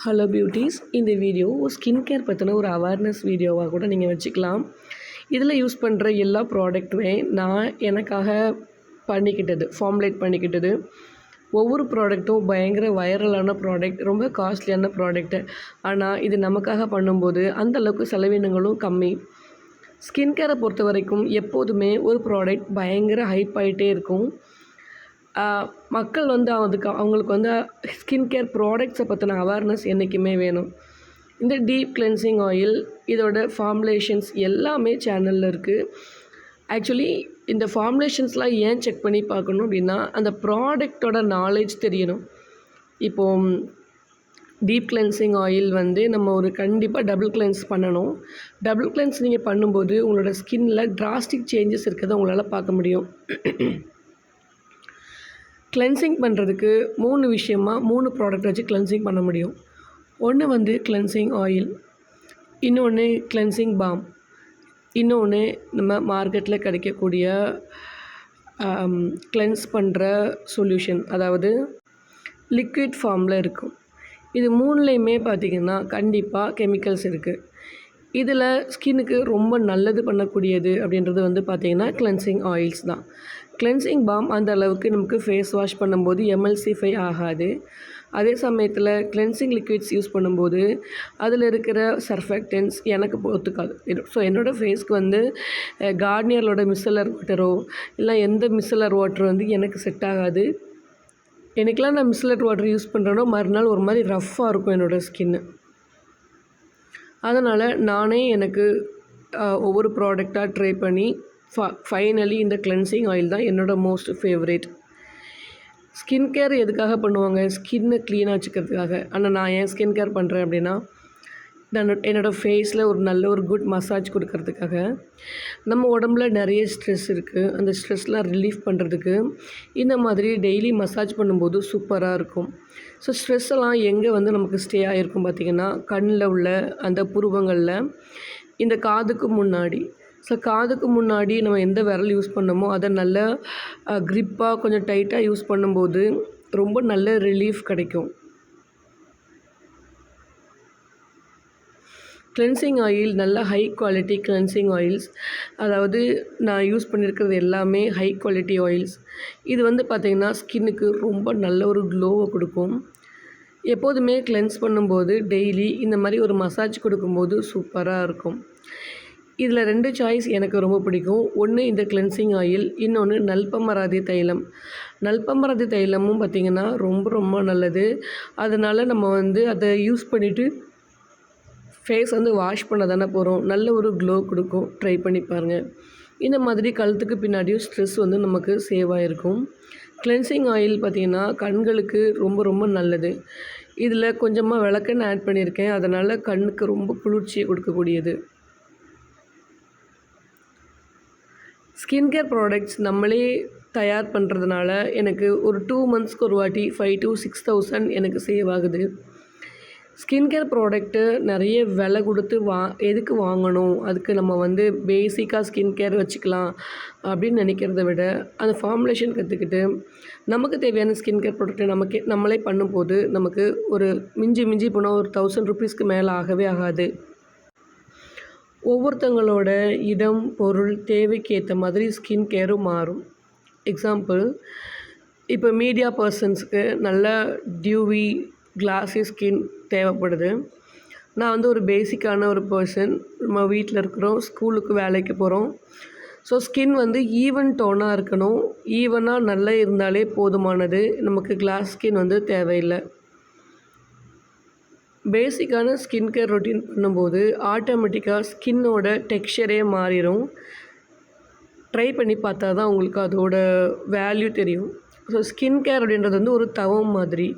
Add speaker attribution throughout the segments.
Speaker 1: Hello beauties, இந்த video skin care பற்றின ஒரு அவேர்னஸ் வீடியோவாக கூட நீங்கள் வச்சுக்கலாம். இதில் யூஸ் பண்ணுற எல்லா ப்ராடக்ட்டுமே நான் எனக்காக ஃபார்முலேட் பண்ணிக்கிட்டது. ஒவ்வொரு ப்ராடக்ட்டும் பயங்கர வைரலான ப்ராடக்ட், ரொம்ப காஸ்ட்லியான ப்ராடக்ட்டு. ஆனால் இது நமக்காக பண்ணும்போது அந்தளவுக்கு செலவினங்களும் கம்மி. ஸ்கின் கேரை பொறுத்த வரைக்கும் எப்போதுமே ஒரு ப்ராடக்ட் பயங்கர ஹைப் ஆகிட்டே இருக்கும். மக்கள் அவங்களுக்கு ஸ்கின் கேர் ப்ராடக்ட்ஸை பற்றின அவேர்னஸ் என்றைக்குமே வேணும். இந்த டீப் கிளென்சிங் ஆயில், இதோட ஃபார்முலேஷன்ஸ் எல்லாமே சேனலில் இருக்குது. ஆக்சுவலி இந்த ஃபார்முலேஷன்ஸ்லாம் ஏன் செக் பண்ணி பார்க்கணும் அப்படின்னா, அந்த ப்ராடக்டோட நாலேஜ் தெரியணும். இப்போது டீப் கிளென்சிங் ஆயில் நம்ம ஒரு கண்டிப்பாக டபுள் கிளென்ஸ் பண்ணணும். டபுள் கிளென்ஸ் நீங்கள் பண்ணும்போது உங்களோட ஸ்கின்னில் டிராஸ்டிக் சேஞ்சஸ் இருக்கிறத உங்களால் பார்க்க முடியும். கிளென்சிங் பண்ணுறதுக்கு 3 ப்ராடக்ட் வச்சு கிளென்சிங் பண்ண முடியும். ஒன்று கிளென்சிங் ஆயில், இன்னொன்று கிளென்சிங் பாம், இன்னொன்று நம்ம மார்க்கெட்டில் கிடைக்கக்கூடிய கிளென்ஸ் பண்ணுற சொல்யூஷன், அதாவது லிக்விட் ஃபார்மில் இருக்கும். இது 3லேயுமே பார்த்திங்கன்னா கண்டிப்பாக கெமிக்கல்ஸ் இருக்குது. இதில் ஸ்கின்னுக்கு ரொம்ப நல்லது பண்ணக்கூடியது அப்படின்றது பார்த்திங்கன்னா கிளென்சிங் ஆயில்ஸ் தான். கிளென்சிங் பாம் அந்த அளவுக்கு நமக்கு ஃபேஸ் வாஷ் பண்ணும்போது எம்எல்சிஃபை ஆகாது. அதே சமயத்தில் கிளென்சிங் லிக்விட்ஸ் யூஸ் பண்ணும்போது அதில் இருக்கிற சர்ஃபெக்டன்ஸ் எனக்கு ஒத்துக்காது. ஸோ என்னோடய ஃபேஸ்க்கு கார்னியரோட மிசலர் வாட்டரோ இல்லை எந்த மிசலர் வாட்டர் எனக்கு செட் ஆகாது. எனக்கெலாம் நான் மிசலர் வாட்டர் யூஸ் பண்ணுறேனோ மறுநாள் ஒரு மாதிரி ரஃப்பாக இருக்கும் என்னோடய ஸ்கின்னு. அதனால் நானே எனக்கு ஒவ்வொரு ப்ராடக்டாக ட்ரை பண்ணி ஃபைனலி இந்த கிளென்சிங் ஆயில் தான் என்னோடய மோஸ்ட் ஃபேவரேட். ஸ்கின் கேர் எதுக்காக பண்ணுவாங்க? ஸ்கின்னை க்ளீனாக வச்சுக்கிறதுக்காக. ஆனால் நான் ஏன் ஸ்கின் கேர் பண்ணுறேன் அப்படின்னா, என்னோடய ஃபேஸில் ஒரு குட் மசாஜ் கொடுக்கறதுக்காக. நம்ம உடம்புல நிறைய ஸ்ட்ரெஸ் இருக்குது. அந்த ஸ்ட்ரெஸ்லாம் ரிலீஃப் பண்ணுறதுக்கு இந்த மாதிரி டெய்லி மசாஜ் பண்ணும்போது சூப்பராக இருக்கும். ஸோ ஸ்ட்ரெஸ் எல்லாம் எங்கே நமக்கு ஸ்டே ஆகிருக்கும் பார்த்திங்கன்னா, கண்ணில் உள்ள அந்த புருவங்களில், இந்த காதுக்கு முன்னாடி. ஸோ காதுக்கு முன்னாடி நம்ம எந்த விரல் யூஸ் பண்ணோமோ அதை நல்ல க்ரிப்பாக கொஞ்சம் டைட்டாக யூஸ் பண்ணும்போது ரொம்ப நல்ல ரிலீஃப் கிடைக்கும். கிளென்சிங் ஆயில் நல்ல ஹை குவாலிட்டி கிளென்சிங் ஆயில்ஸ், அதாவது நான் யூஸ் பண்ணியிருக்கிறது எல்லாமே ஹை குவாலிட்டி ஆயில்ஸ். இது பார்த்திங்கன்னா ஸ்கின்னுக்கு ரொம்ப நல்ல ஒரு க்ளோவை கொடுக்கும். எப்போதுமே கிளென்ஸ் பண்ணும்போது டெய்லி இந்த மாதிரி ஒரு மசாஜ் கொடுக்கும்போது சூப்பராக இருக்கும். இதில் 2 சாய்ஸ் எனக்கு ரொம்ப பிடிக்கும். ஒன்று இந்த கிளென்சிங் ஆயில், இன்னொன்று நல்பமராதி தைலம். நல்பமராதி தைலமும் பார்த்திங்கன்னா ரொம்ப ரொம்ப நல்லது. அதனால் நம்ம அதை யூஸ் பண்ணிவிட்டு ஃபேஸ் வாஷ் பண்ண தானே போகிறோம். நல்ல ஒரு க்ளோ கொடுக்கும். ட்ரை பண்ணி பாருங்கள். இந்த மாதிரி கழுத்துக்கு பின்னாடியும் ஸ்ட்ரெஸ் நமக்கு சேவ் ஆகிருக்கும். கிளென்சிங் ஆயில் பார்த்திங்கன்னா கண்களுக்கு ரொம்ப ரொம்ப நல்லது. இதில் கொஞ்சமாக விளக்கெண்ணெய் ஆட் பண்ணியிருக்கேன். அதனால் கண்ணுக்கு ரொம்ப குளிர்ச்சியை கொடுக்கக்கூடியது. ஸ்கின் கேர் ப்ராடக்ட்ஸ் நம்மளே தயார் பண்ணுறதுனால எனக்கு ஒரு 2 மந்த்ஸ்க்கு ஒரு வாட்டி 5,000 to 6,000 எனக்கு சேவ் ஆகுது. ஸ்கின் கேர் ப்ராடக்ட்டு நிறைய விலை கொடுத்து எதுக்கு வாங்கணும்? அதுக்கு நம்ம பேசிக்காக ஸ்கின் கேர் வச்சுக்கலாம் அப்படின்னு நினைக்கிறத விட, அந்த ஃபார்முலேஷன் கற்றுக்கிட்டு நமக்கு தேவையான ஸ்கின் கேர் ப்ராடக்ட்டை நம்மளே பண்ணும்போது நமக்கு ஒரு மிஞ்சி போனால் ஒரு 1000 ரூபீஸ்க்கு மேலே ஆகவே ஆகாது. ஒவ்வொருத்தங்களோட இடம், பொருள், தேவைக்கு ஏற்ற மாதிரி ஸ்கின் கேரும் மாறும். எக்ஸாம்பிள், இப்போ மீடியா பர்சன்ஸுக்கு நல்ல டியூவி கிளாஸி ஸ்கின் தேவைப்படுது. நான் ஒரு பேசிக்கான ஒரு பர்சன். நம்ம வீட்டில் இருக்கிறோம், ஸ்கூலுக்கு வேலைக்கு போகிறோம். ஸோ ஸ்கின் ஈவன் டோனாக இருக்கணும். ஈவனாக நல்லா இருந்தாலே போதுமானது. நமக்கு கிளாஸ் ஸ்கின் தேவையில்லை. பேசிக்கான ஸ்கின் கேர் ரொட்டீன் பண்ணும்போது ஆட்டோமேட்டிக்காக ஸ்கின்னோட டெக்ஸ்சரே மாறிடும். ட்ரை பண்ணி பார்த்தா தான் உங்களுக்கு அதோட வேல்யூ தெரியும். ஸோ ஸ்கின் கேர் அப்படின்றது ஒரு தவம் மாதிரி.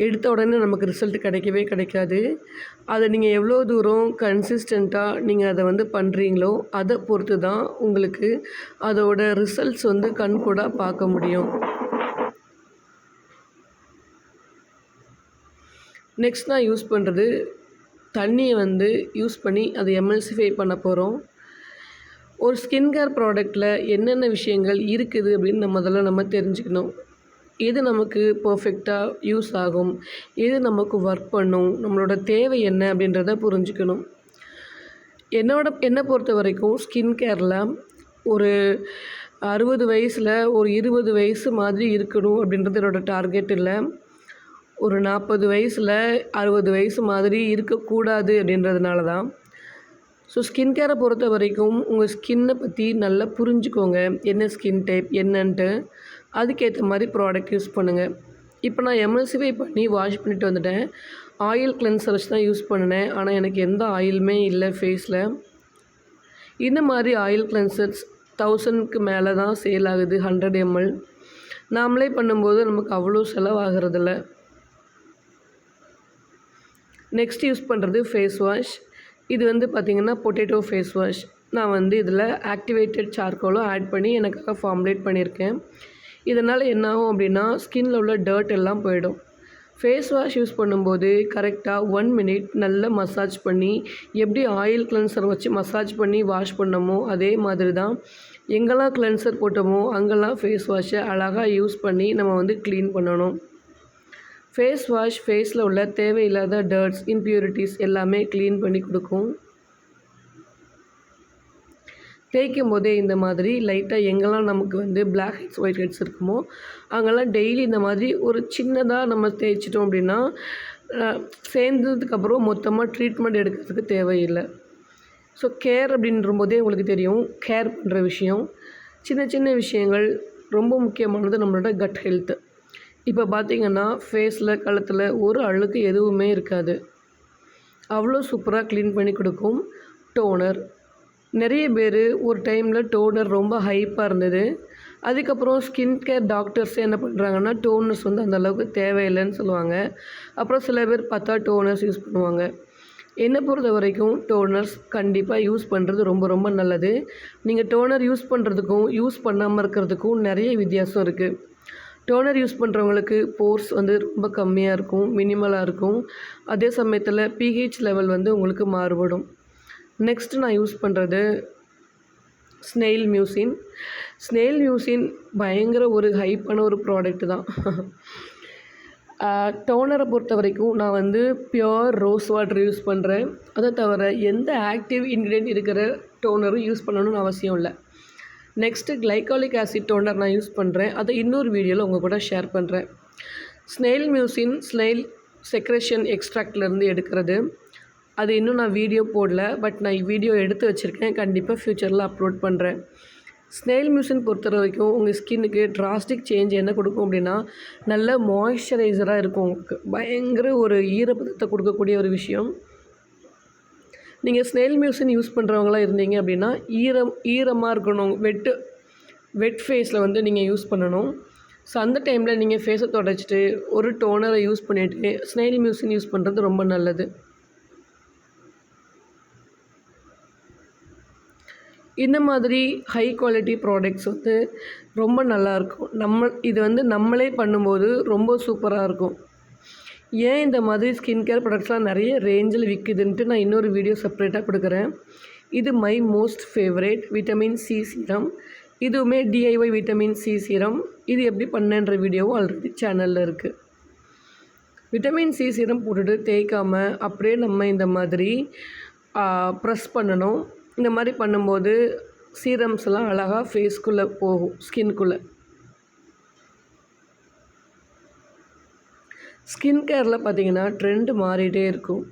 Speaker 1: எடுத்த உடனே நமக்கு ரிசல்ட் கிடைக்கவே கிடைக்காது. அதை நீங்கள் எவ்வளோ தூரம் கன்சிஸ்டண்ட்டாக நீங்கள் அதை பண்ணுறீங்களோ அதை பொறுத்து தான் உங்களுக்கு அதோட ரிசல்ட்ஸ் கண்கூடாக பார்க்க முடியும். நெக்ஸ்ட் நான் யூஸ் பண்ணுறது தண்ணியை யூஸ் பண்ணி அதை எம்எல்சிஃபை பண்ண போகிறோம். ஒரு ஸ்கின் கேர் ப்ராடக்டில் என்னென்ன விஷயங்கள் இருக்குது அப்படின்னு முதல்ல நம்ம தெரிஞ்சுக்கணும். எது நமக்கு பர்ஃபெக்டாக யூஸ் ஆகும், எது நமக்கு ஒர்க் பண்ணும், நம்மளோட தேவை என்ன அப்படின்றத புரிஞ்சுக்கணும். என்னை பொறுத்த வரைக்கும் ஸ்கின் கேரில் ஒரு 60 வயசில் ஒரு 20 வயசு மாதிரி இருக்கணும் அப்படின்றது என்னோடய டார்கெட் இல்லை. ஒரு 40 வயசில் 60 வயசு மாதிரி இருக்கக்கூடாது அப்படின்றதுனால தான். ஸோ ஸ்கின் கேரை பொறுத்த வரைக்கும் உங்கள் ஸ்கின்னை பற்றி நல்லா புரிஞ்சுக்கோங்க. என்ன ஸ்கின் டைப் என்னன்ட்டு அதுக்கேற்ற மாதிரி ப்ராடக்ட் யூஸ் பண்ணுங்கள். இப்போ நான் எம்எல்சிஃபை பண்ணி வாஷ் பண்ணிட்டு வந்துட்டேன். ஆயில் கிளென்சர் வச்சு தான் யூஸ் பண்ணினேன். ஆனால் எனக்கு எந்த ஆயிலுமே இல்லை ஃபேஸில். இந்த மாதிரி ஆயில் கிளென்சர்ஸ் 1000க்கு மேலே தான் சேல் ஆகுது. 100 ml நாமளே பண்ணும்போது நமக்கு அவ்வளோ செலவாகிறதில்ல. நெக்ஸ்ட் யூஸ் பண்ணுறது ஃபேஸ் வாஷ். இது வந்து பார்த்திங்கன்னா பொட்டேட்டோ ஃபேஸ் வாஷ். நான் இதில் ஆக்டிவேட்டட் சார்கோலும் ஆட் பண்ணி எனக்காக ஃபார்முலேட் பண்ணியிருக்கேன். இதனால் என்ன ஆகும் அப்படின்னா ஸ்கின்னில் உள்ள டர்ட் எல்லாம் போயிடும். ஃபேஸ் வாஷ் யூஸ் பண்ணும்போது கரெக்டாக 1 minute நல்லா மசாஜ் பண்ணி, எப்படி ஆயில் கிளென்சர் வச்சு மசாஜ் பண்ணி வாஷ் பண்ணமோ அதே மாதிரி தான் எங்கெல்லாம் கிளென்சர் போட்டோமோ அங்கெல்லாம் ஃபேஸ் வாஷை அழகாக யூஸ் பண்ணி நம்ம க்ளீன் பண்ணணும். ஃபேஸ் வாஷ் ஃபேஸில் உள்ள தேவையில்லாத டர்ட்ஸ், இம்ப்யூரிட்டிஸ் எல்லாமே க்ளீன் பண்ணி கொடுக்கும். தேய்க்கும் போதே இந்த மாதிரி லைட்டாக எங்கெல்லாம் நமக்கு பிளாக் ஹெட்ஸ் ஒயிட் ஹெட்ஸ் இருக்குமோ அங்கெல்லாம் டெய்லி இந்த மாதிரி ஒரு சின்னதாக நம்ம தேய்ச்சிட்டோம் அப்படின்னா சேர்ந்ததுக்கப்புறம் மொத்தமாக ட்ரீட்மெண்ட் எடுக்கிறதுக்கு தேவையில்லை. ஸோ கேர் அப்படின்ற போதே உங்களுக்கு தெரியும், கேர் பண்ணுற விஷயம் சின்ன சின்ன விஷயங்கள் ரொம்ப முக்கியமானது நம்மளோட கட் ஹெல்த்து. இப்போ பார்த்திங்கன்னா ஃபேஸில் கழுத்தில் ஒரு அழுக்கு எதுவுமே இருக்காது. அவ்வளோ சூப்பராக க்ளீன் பண்ணி கொடுக்கும் டோனர். நிறைய பேர் ஒரு டைமில் டோனர் ரொம்ப ஹைப்பாக இருந்தது. அதுக்கப்புறம் ஸ்கின் கேர் டாக்டர்ஸ் என்ன பண்ணுறாங்கன்னா டோனர்ஸ் அந்த அளவுக்கு தேவையில்லைன்னு சொல்லுவாங்க. அப்புறம் சில பேர் பார்த்தா டோனர்ஸ் யூஸ் பண்ணுவாங்க. என்னை பொறுத்த வரைக்கும் டோனர்ஸ் கண்டிப்பாக யூஸ் பண்ணுறது ரொம்ப ரொம்ப நல்லது. நீங்கள் டோனர் யூஸ் பண்ணுறதுக்கும் யூஸ் பண்ணாமல் இருக்கிறதுக்கும் நிறைய வித்தியாசம் இருக்குது. டோனர் யூஸ் பண்ணுறவங்களுக்கு போர்ஸ் ரொம்ப கம்மியாக இருக்கும், மினிமலாக இருக்கும். அதே சமயத்தில் pH லெவல் உங்களுக்கு மாறுபடும். நெக்ஸ்ட்டு நான் யூஸ் பண்ணுறது ஸ்னெயில் மியூசின். ஸ்னெயில் மியூசின் பயங்கர ஒரு ஹைப்பான ஒரு ப்ராடக்ட் தான். டோனரை பொறுத்த வரைக்கும் நான் பியோர் ரோஸ் வாட்டர் யூஸ் பண்ணுறேன். அதை தவிர எந்த ஆக்டிவ் இன்க்ரீடியன்ட் இருக்கிற டோனரும் யூஸ் பண்ணணும்னு அவசியம் இல்லை. நெக்ஸ்ட்டு கிளைகாலிக் ஆசிட் டோனர் நான் யூஸ் பண்ணுறேன். அதை இன்னொரு வீடியோவில் உங்கள் கூட ஷேர் பண்ணுறேன். ஸ்னெயில் மியூசின் ஸ்னெயில் செக்ரேஷன் எக்ஸ்ட்ராக்ட்லேருந்து எடுக்கிறது. அது இன்னும் நான் வீடியோ போடல, பட் நான் வீடியோ எடுத்து வச்சுருக்கேன். கண்டிப்பாக ஃப்யூச்சரில் அப்லோட் பண்ணுறேன். ஸ்னெயில் மியூசின் பொறுத்த வரைக்கும் உங்கள் ஸ்கின்னுக்கு ட்ராஸ்டிக் சேஞ்ச் என்ன கொடுக்கும் அப்படின்னா நல்ல மாய்ஸ்சரைசராக இருக்கும். உங்களுக்கு பயங்கர ஒரு ஈரப்பதத்தை கொடுக்கக்கூடிய ஒரு விஷயம். நீங்கள் ஸ்னெயில் மியூசின் யூஸ் பண்ணுறவங்களாம் இருந்தீங்க அப்படின்னா ஈரமாக இருக்கணும். வெட் ஃபேஸில் நீங்கள் யூஸ் பண்ணணும். ஸோ அந்த டைமில் நீங்கள் ஃபேஸை தொடச்சிட்டு ஒரு டோனரை யூஸ் பண்ணிவிட்டு ஸ்னெயில் மியூசின் யூஸ் பண்ணுறது ரொம்ப நல்லது. இந்த மாதிரி ஹை குவாலிட்டி ப்ராடக்ட்ஸ் ரொம்ப நல்லாயிருக்கும். இது நம்மளே பண்ணும்போது ரொம்ப சூப்பராக இருக்கும். ஏன் இந்த மாதிரி ஸ்கின் கேர் ப்ராடக்ட்ஸ்லாம் நிறைய ரேஞ்சில் விற்குதுன்ட்டு நான் இன்னொரு வீடியோ செப்பரேட்டாக கொடுக்குறேன். இது my most favourite vitamin C serum. இதுவுமே DIY விட்டமின் சி சீரம். இது எப்படி பண்ணேன்ற வீடியோவும் ஆல்ரெடி சேனலில் இருக்குது. விட்டமின் சி சீரம் போட்டுட்டு தேய்க்காமல் அப்படியே நம்ம இந்த மாதிரி ப்ரெஸ் பண்ணணும். இந்த மாதிரி பண்ணும்போது சீரம்ஸ்லாம் அழகாக ஃபேஸ்க்குள்ளே போகும், ஸ்கின்குள்ளே. ஸ்கின் கேரில் பார்த்திங்கன்னா ட்ரெண்டு மாறிகிட்டே இருக்கும்.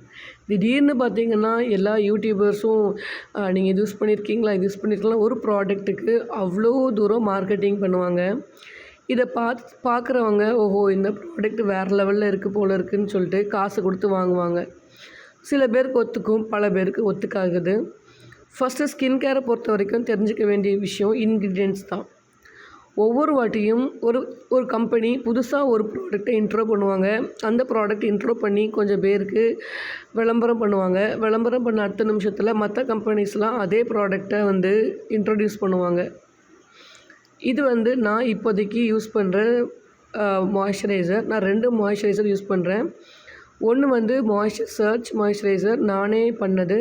Speaker 1: திடீர்னு பார்த்திங்கன்னா எல்லா யூடியூபர்ஸும் நீங்கள் இது யூஸ் பண்ணியிருக்கீங்களா, இது யூஸ் பண்ணியிருக்கலாம் ஒரு ப்ராடக்ட்டுக்கு அவ்வளோ தூரம் மார்க்கெட்டிங் பண்ணுவாங்க. இதை பார்க்குறவங்க ஓஹோ இந்த ப்ராடக்ட் வேறு லெவலில் இருக்குது போல் இருக்குதுன்னு சொல்லிட்டு காசு கொடுத்து வாங்குவாங்க. சில பேருக்கு ஒத்துக்கும், பல பேருக்கு ஒத்துக்காகுது. ஃபஸ்ட்டு ஸ்கின் கேரை பொறுத்த வரைக்கும் தெரிஞ்சிக்க வேண்டிய விஷயம் இன்க்ரீடியன்ட்ஸ் தான். ஒவ்வொரு வாட்டியும் ஒரு கம்பெனி புதுசாக ஒரு ப்ராடக்ட்டை இன்ட்ரோ பண்ணுவாங்க. அந்த ப்ராடக்ட் இன்ட்ரோ பண்ணி கொஞ்சம் பேருக்கு விளம்பரம் பண்ணுவாங்க. விளம்பரம் பண்ண அடுத்த நிமிஷத்தில் மற்ற கம்பெனிஸ்லாம் அதே ப்ராடக்டை இன்ட்ரொடியூஸ் பண்ணுவாங்க. இது நான் இப்போதைக்கு யூஸ் பண்ணுற மாய்ஸ்சரைசர். நான் 2 மாய்ஸ்சரைசர் யூஸ் பண்ணுறேன். ஒன்று சர்ச் மாய்ஸ்சரைசர் நானே பண்ணது,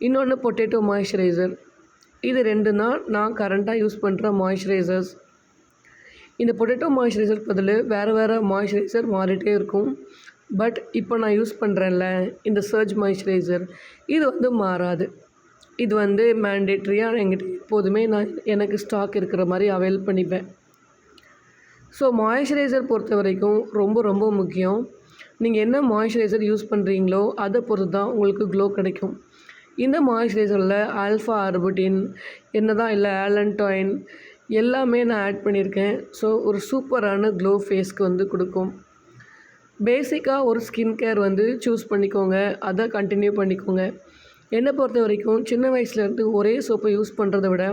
Speaker 1: இன்னொன்று பொட்டேட்டோ மாய்ஸ்சரைசர். இது 2 தான் நான் கரண்ட்டாக யூஸ் பண்ணுற மாய்ஸ்சரைசர்ஸ். இந்த பொட்டேட்டோ மாய்ஸ்சரைசர் பதில் வேறு மாய்ஸ்சரைசர் மாறிட்டே இருக்கும். பட் இப்போ நான் யூஸ் பண்ணுறேன்ல இந்த சர்ஜ் மாய்ஸ்சரைசர், இது வந்து மாறாது. இது வந்து மேண்டேட்ரியாக என்கிட்ட எப்போதுமே எனக்கு ஸ்டாக் இருக்கிற மாதிரி அவைல் பண்ணிப்பேன். ஸோ மாய்ஸ்சரைசர் பொறுத்த வரைக்கும் ரொம்ப ரொம்ப முக்கியம். நீங்கள் என்ன மாய்ஸ்சரைசர் யூஸ் பண்ணுறீங்களோ அதை பொறுத்து தான் உங்களுக்கு க்ளோ கிடைக்கும். இந்த மாய்ஸ்சரைசரில் ஆல்ஃபா ஆர்புட்டின் என்னதான் இல்லை ஆலன்டாயின் எல்லாமே நான் ஆட் பண்ணியிருக்கேன். ஸோ ஒரு சூப்பரான க்ளோ ஃபேஸ்க்கு வந்து கொடுக்கும். பேசிக்காக ஒரு ஸ்கின் கேர் வந்து சூஸ் பண்ணிக்கோங்க, அதை கண்டினியூ பண்ணிக்கோங்க. என்னை பொறுத்த வரைக்கும் சின்ன வயசுலேருந்து ஒரே சோப்பை யூஸ் பண்ணுறத விட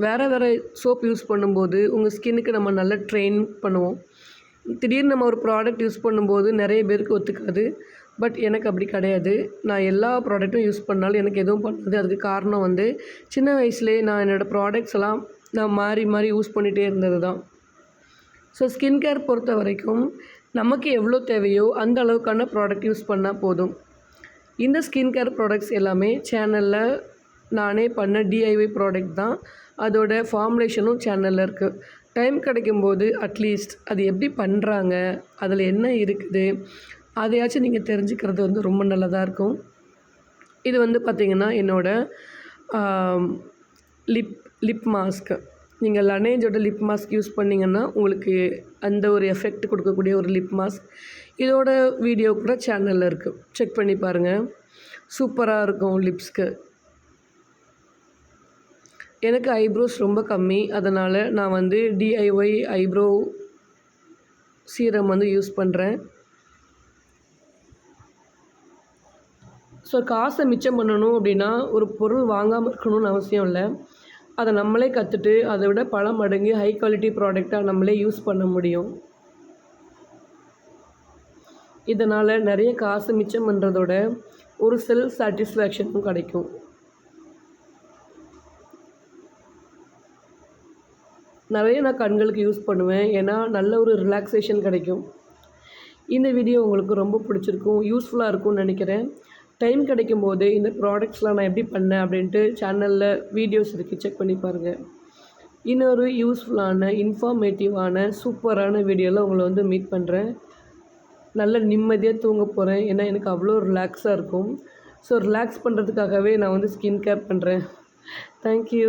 Speaker 1: வேறு சோப் யூஸ் பண்ணும்போது உங்கள் ஸ்கின்னுக்கு நம்ம நல்லா ட்ரெயின் பண்ணுவோம். திடீர்னு நம்ம ஒரு ப்ராடக்ட் யூஸ் பண்ணும்போது நிறைய பேருக்கு ஒத்துக்காது. பட் எனக்கு அப்படி கிடையாது. நான் எல்லா ப்ராடக்ட்டும் யூஸ் பண்ணாலும் எனக்கு எதுவும் பண்ணாது. அதுக்கு காரணம் வந்து சின்ன வயசுலேயே நான் என்னோடய ப்ராடக்ட்ஸ் எல்லாம் நான் மாறி யூஸ் பண்ணிகிட்டே இருந்தது தான். ஸோ ஸ்கின் கேர் பொறுத்த வரைக்கும் நமக்கு எவ்வளோ தேவையோ அந்த அளவுக்கான ப்ராடக்ட் யூஸ் பண்ணால் போதும். இந்த ஸ்கின் கேர் ப்ராடக்ட்ஸ் எல்லாமே சேனலில் நானே பண்ண டிஐஒய் ப்ராடக்ட் தான். அதோட ஃபார்முலேஷனும் சேனலில் இருக்குது. டைம் கிடைக்கும்போது அட்லீஸ்ட் அது எப்படி பண்ணுறாங்க, அதில் என்ன இருக்குது, அதையாச்சும் நீங்கள் தெரிஞ்சுக்கிறது வந்து ரொம்ப நல்லதாக இருக்கும். இது வந்து பார்த்திங்கன்னா என்னோடய லிப் மாஸ்க்கு. நீங்கள் லனேஜோட லிப் மாஸ்க் யூஸ் பண்ணிங்கன்னா உங்களுக்கு அந்த ஒரு எஃபெக்ட் கொடுக்கக்கூடிய ஒரு லிப் மாஸ்க். இதோட வீடியோ கூட சேனலில் இருக்குது, செக் பண்ணி பாருங்கள். சூப்பராக இருக்கும் லிப்ஸ்க்கு. எனக்கு ஐப்ரோஸ் ரொம்ப கம்மி, அதனால் நான் வந்து டிஐஒய் ஐப்ரோ சீரம் வந்து யூஸ் பண்ணுறேன். ஸோ காசை மிச்சம் பண்ணணும் அப்படின்னா ஒரு பொருள் வாங்காமல் இருக்கணும்னு அவசியம் இல்லை. அதை நம்மளே கற்றுட்டு அதை விட பல மடங்கு ஹை குவாலிட்டி ப்ராடக்டாக நம்மளே யூஸ் பண்ண முடியும். இதனால் நிறைய காசு மிச்சம் பண்ணுறதோட ஒரு செல்ஃப் சாட்டிஸ்ஃபேக்ஷனும் கிடைக்கும். நிறைய நான் கண்களுக்கு யூஸ் பண்ணுவேன், ஏன்னா நல்ல ஒரு ரிலாக்ஸேஷன் கிடைக்கும். இந்த வீடியோ உங்களுக்கு ரொம்ப பிடிச்சிருக்கும், யூஸ்ஃபுல்லாக இருக்கும்னு நினைக்கிறேன். டைம் கிடைக்கும் போது இந்த ப்ராடக்ட்ஸ்லாம் நான் எப்படி பண்ணேன் அப்படின்ட்டு சேனலில் வீடியோஸ் இருக்குது, செக் பண்ணி பாருங்கள். இன்னொரு யூஸ்ஃபுல்லான இன்ஃபார்மேட்டிவான சூப்பரான வீடியோவில் உங்களை வந்து மீட் பண்ணுறேன். நல்ல நிம்மதியாக தூங்க போகிறேன், ஏன்னா எனக்கு அவ்வளோ ரிலாக்ஸாக இருக்கும். ஸோ ரிலாக்ஸ் பண்ணுறதுக்காகவே நான் வந்து ஸ்கின் கேர் பண்ணுறேன். தேங்க்யூ.